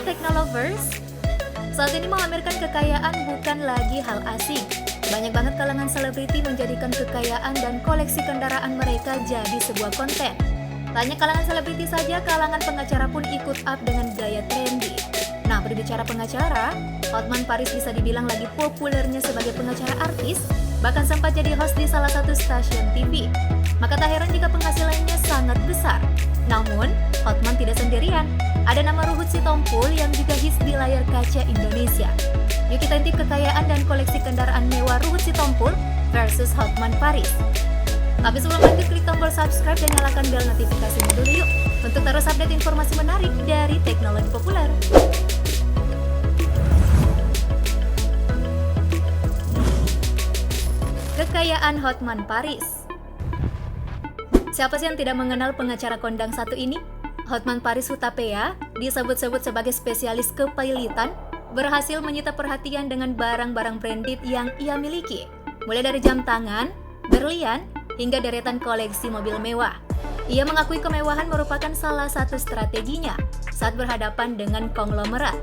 Technolovers? Saat ini memamerkan kekayaan bukan lagi hal asing. Banyak banget kalangan selebriti menjadikan kekayaan dan koleksi kendaraan mereka jadi sebuah konten. Tak hanya kalangan selebriti saja, kalangan pengacara pun ikut up dengan gaya trendy. Nah, berbicara pengacara, Hotman Paris bisa dibilang lagi populernya sebagai pengacara artis, bahkan sempat jadi host di salah satu stasiun TV. Maka tak heran jika penghasilannya sangat besar. Namun, Hotman tidak sendirian. Ada nama Ruhut Sitompul yang juga hits di layar kaca Indonesia. Yuk kita intip kekayaan dan koleksi kendaraan mewah Ruhut Sitompul versus Hotman Paris. Tapi sebelum lanjut, klik tombol subscribe dan nyalakan bel notifikasinya dulu yuk, untuk terus update informasi menarik dari teknologi populer. Kekayaan Hotman Paris. Siapa sih yang tidak mengenal pengacara kondang satu ini? Hotman Paris Hutapea, disebut-sebut sebagai spesialis kepailitan, berhasil menyita perhatian dengan barang-barang branded yang ia miliki, mulai dari jam tangan, berlian, hingga deretan koleksi mobil mewah. Ia mengakui kemewahan merupakan salah satu strateginya saat berhadapan dengan konglomerat.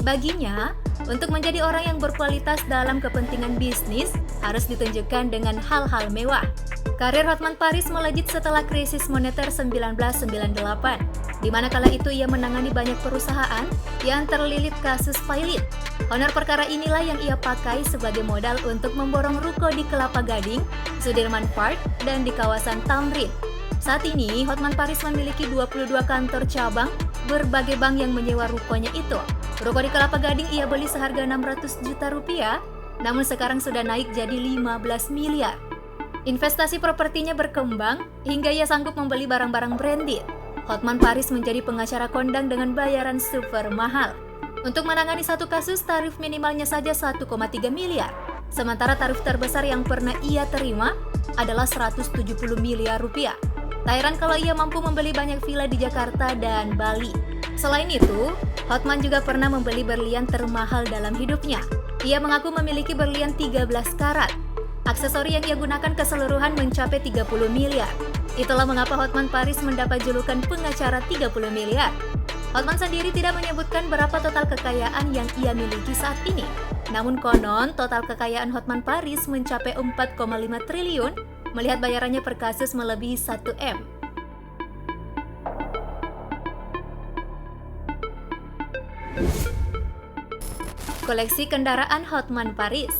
Baginya, untuk menjadi orang yang berkualitas dalam kepentingan bisnis harus ditunjukkan dengan hal-hal mewah. Karir Hotman Paris melejit setelah krisis moneter 1998, di mana kala itu ia menangani banyak perusahaan yang terlilit kasus pailit. Honor perkara inilah yang ia pakai sebagai modal untuk memborong ruko di Kelapa Gading, Sudirman Park, dan di kawasan Tamrin. Saat ini, Hotman Paris memiliki 22 kantor cabang, berbagai bank yang menyewa rukonya itu. Ruko di Kelapa Gading ia beli seharga 600 juta rupiah, namun sekarang sudah naik jadi 15 miliar. Investasi propertinya berkembang hingga ia sanggup membeli barang-barang branded. Hotman Paris menjadi pengacara kondang dengan bayaran super mahal. Untuk menangani satu kasus, tarif minimalnya saja 1,3 miliar. Sementara tarif terbesar yang pernah ia terima adalah 170 miliar rupiah. Tak heran kalau ia mampu membeli banyak villa di Jakarta dan Bali. Selain itu, Hotman juga pernah membeli berlian termahal dalam hidupnya. Ia mengaku memiliki berlian 13 karat. Aksesori yang ia gunakan keseluruhan mencapai 30 miliar. Itulah mengapa Hotman Paris mendapat julukan pengacara 30 miliar. Hotman sendiri tidak menyebutkan berapa total kekayaan yang ia miliki saat ini. Namun konon, total kekayaan Hotman Paris mencapai 4,5 triliun, melihat bayarannya per kasus melebihi 1 M. Koleksi kendaraan Hotman Paris.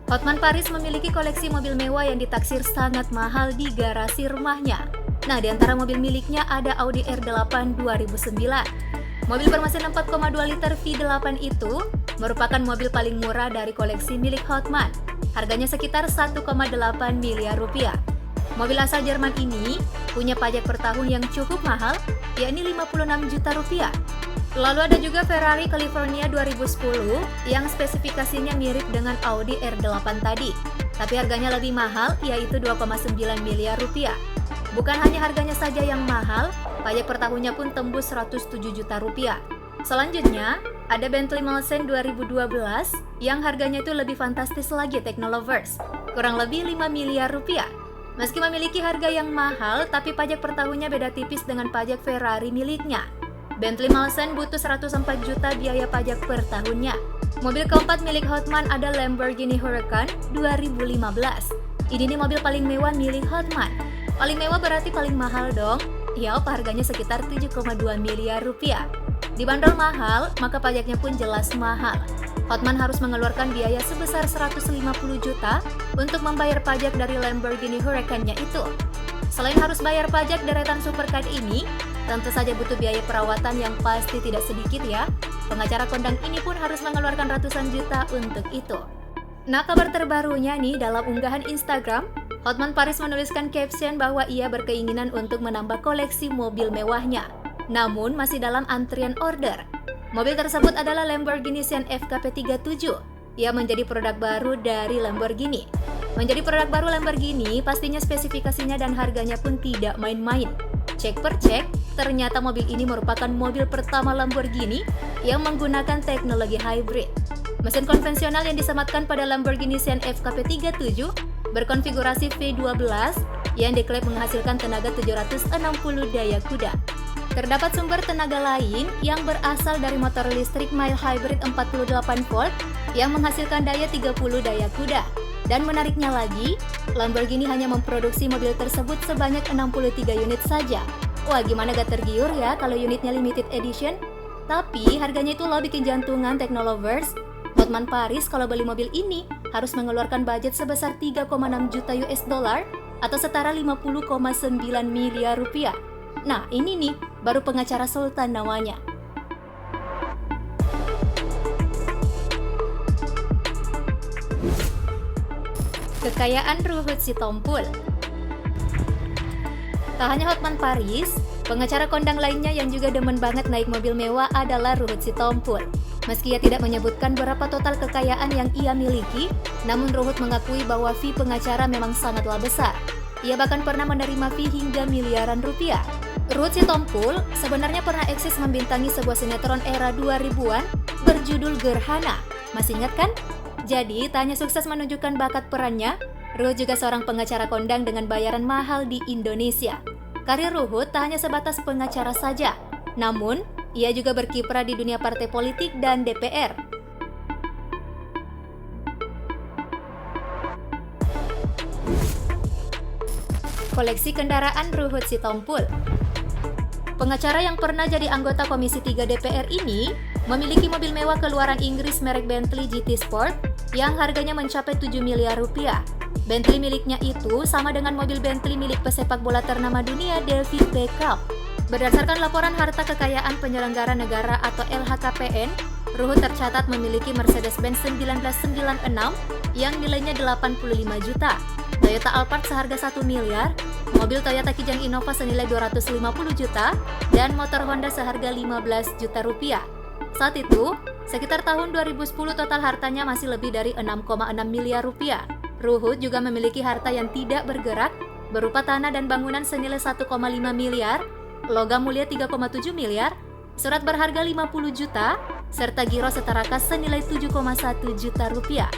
Hotman Paris memiliki koleksi mobil mewah yang ditaksir sangat mahal di garasi rumahnya. Nah, di antara mobil miliknya ada Audi R8 2009. Mobil bermesin 4,2 liter V8 itu merupakan mobil paling murah dari koleksi milik Hotman. Harganya sekitar 1,8 miliar rupiah. Mobil asal Jerman ini punya pajak per tahun yang cukup mahal, yakni 56 juta rupiah. Lalu ada juga Ferrari California 2010 yang spesifikasinya mirip dengan Audi R8 tadi, tapi harganya lebih mahal, yaitu 2,9 miliar rupiah. Bukan hanya harganya saja yang mahal, pajak per tahunnya pun tembus 107 juta rupiah. Selanjutnya, ada Bentley Mulsanne 2012 yang harganya itu lebih fantastis lagi Technolovers, kurang lebih 5 miliar rupiah. Meski memiliki harga yang mahal, tapi pajak per tahunnya beda tipis dengan pajak Ferrari miliknya. Bentley Mulsanne butuh 104 juta biaya pajak per tahunnya. Mobil keempat milik Hotman ada Lamborghini Huracan 2015. Ini nih mobil paling mewah milik Hotman. Paling mewah berarti paling mahal dong. Ya, harganya sekitar 7,2 miliar rupiah. Dibanderol mahal, maka pajaknya pun jelas mahal. Hotman harus mengeluarkan biaya sebesar 150 juta untuk membayar pajak dari Lamborghini Huracan-nya itu. Selain harus bayar pajak deretan supercar ini, tentu saja butuh biaya perawatan yang pasti tidak sedikit ya. Pengacara kondang ini pun harus mengeluarkan ratusan juta untuk itu. Nah, kabar terbarunya nih, dalam unggahan Instagram, Hotman Paris menuliskan caption bahwa ia berkeinginan untuk menambah koleksi mobil mewahnya. Namun masih dalam antrian order. Mobil tersebut adalah Lamborghini Sian FKP37. Ia menjadi produk baru dari Lamborghini. Menjadi produk baru Lamborghini, pastinya spesifikasinya dan harganya pun tidak main-main. Cek per cek, ternyata mobil ini merupakan mobil pertama Lamborghini yang menggunakan teknologi hybrid. Mesin konvensional yang disematkan pada Lamborghini Sian FKP37 berkonfigurasi V12 yang diklaim menghasilkan tenaga 760 daya kuda. Terdapat sumber tenaga lain yang berasal dari motor listrik mild hybrid 48 volt yang menghasilkan daya 30 daya kuda. Dan menariknya lagi, Lamborghini hanya memproduksi mobil tersebut sebanyak 63 unit saja. Wah, gimana gak tergiur ya kalau unitnya limited edition? Tapi harganya itu loh bikin jantungan Technolovers. Hotman Paris kalau beli mobil ini harus mengeluarkan budget sebesar 3,6 juta US dollar atau setara 50,9 miliar rupiah. Nah, ini nih baru pengacara Sultan namanya. Kekayaan Ruhut Sitompul. Tak hanya Hotman Paris, pengacara kondang lainnya yang juga demen banget naik mobil mewah adalah Ruhut Sitompul. Meski ia tidak menyebutkan berapa total kekayaan yang ia miliki, namun Ruhut mengakui bahwa fee pengacara memang sangatlah besar. Ia bahkan pernah menerima fee hingga miliaran rupiah. Ruhut Sitompul sebenarnya pernah eksis membintangi sebuah sinetron era 2000-an berjudul Gerhana. Masih ingat kan? Jadi, tak hanya sukses menunjukkan bakat perannya, Ruhut juga seorang pengacara kondang dengan bayaran mahal di Indonesia. Karir Ruhut tak hanya sebatas pengacara saja, namun ia juga berkiprah di dunia partai politik dan DPR. Koleksi kendaraan Ruhut Sitompul. Pengacara yang pernah jadi anggota Komisi 3 DPR ini memiliki mobil mewah keluaran Inggris merek Bentley GT Sport yang harganya mencapai 7 miliar rupiah. Bentley miliknya itu sama dengan mobil Bentley milik pesepak bola ternama dunia David Beckham. Berdasarkan laporan harta kekayaan penyelenggara negara atau LHKPN, Ruhut tercatat memiliki Mercedes-Benz 1996 yang nilainya 85 juta, Toyota Alphard seharga 1 miliar, mobil Toyota Kijang Innova senilai 250 juta, dan motor Honda seharga 15 juta rupiah. Saat itu, sekitar tahun 2010 total hartanya masih lebih dari 6,6 miliar rupiah. Ruhut juga memiliki harta yang tidak bergerak berupa tanah dan bangunan senilai 1,5 miliar, logam mulia 3,7 miliar, surat berharga 50 juta, serta giro setara kas senilai 7,1 juta rupiah.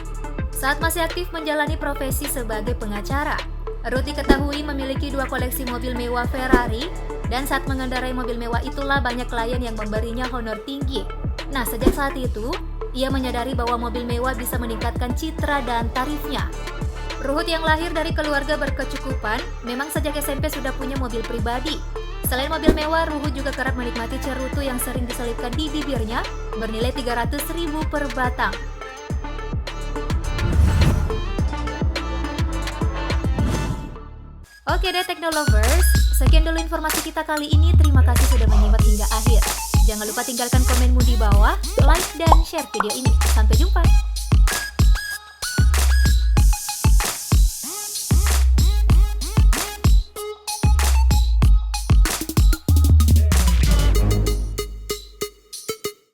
Saat masih aktif menjalani profesi sebagai pengacara, Ruhut diketahui memiliki 2 koleksi mobil mewah Ferrari, dan saat mengendarai mobil mewah itulah banyak klien yang memberinya honor tinggi. Nah, sejak saat itu, ia menyadari bahwa mobil mewah bisa meningkatkan citra dan tarifnya. Ruhut yang lahir dari keluarga berkecukupan, memang sejak SMP sudah punya mobil pribadi. Selain mobil mewah, Ruhut juga kerap menikmati cerutu yang sering diselipkan di bibirnya, bernilai 300.000 per batang. Oke deh Technolovers, sekian dulu informasi kita kali ini. Terima kasih sudah menyimak hingga akhir. Jangan lupa tinggalkan komenmu di bawah, like dan share video ini. Sampai jumpa!